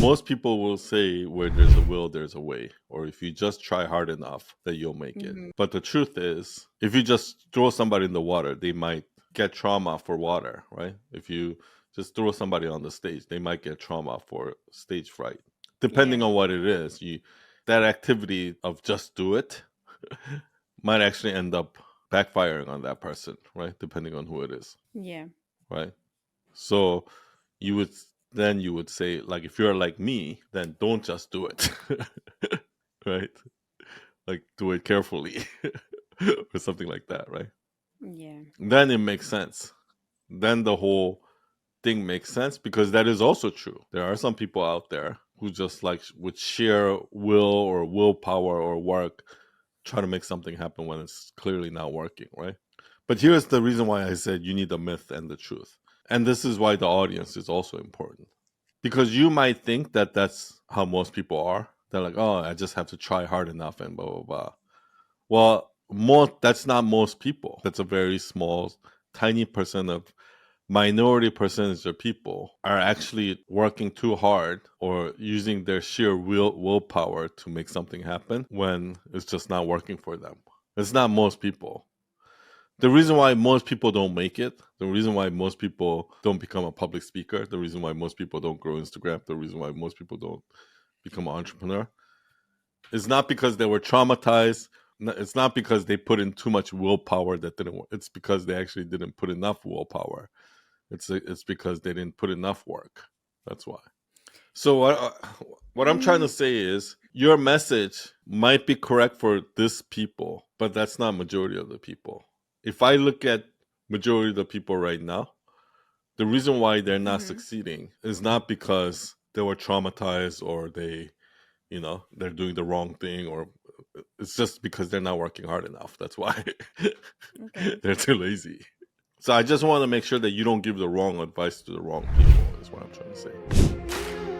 most people will say where there's a will, there's a way. Or if you just try hard enough, that you'll make it. Mhm. But the truth is, if you just throw somebody in the water, they might get trauma for water, right? If you just throw somebody on the stage, they might get trauma for stage fright. Depending Yeah. on what it is, that activity of just do it might actually end up backfiring on that person, right? Depending on who it is, Yeah. right? So you would say, like, if you're like me, then don't just do it. Right? Like, do it carefully. Or something like that, right? Yeah. Then it makes sense. Then the whole thing makes sense, because that is also true. There are some people out there who just, like, with sheer will or willpower or work, try to make something happen when it's clearly not working, right? But here's the reason why I said you need the myth and the truth. And this is why the audience is also important. Because you might think that that's how most people are. They're like, oh, I just have to try hard enough and blah, blah, blah. Well, that's not most people. That's a very small, tiny percent of minority percentage of people are actually working too hard or using their sheer willpower to make something happen when it's just not working for them. It's not most people. The reason why most people don't make it, the reason why most people don't become a public speaker, the reason why most people don't grow Instagram, the reason why most people don't become an entrepreneur is not because they were traumatized. It's not because they put in too much willpower that didn't work. It's because they actually didn't put enough willpower. It's because they didn't put enough work. That's why. So what I'm trying to Mm, say is your message might be correct for this people, but that's not majority of the people. If I look at majority of the people right now, the reason why they're not mhm. succeeding is not because they were traumatized or they're doing the wrong thing, or it's just because they're not working hard enough. That's why. Okay. They're too lazy. So I just want to make sure that you don't give the wrong advice to the wrong people, is what I'm trying to say.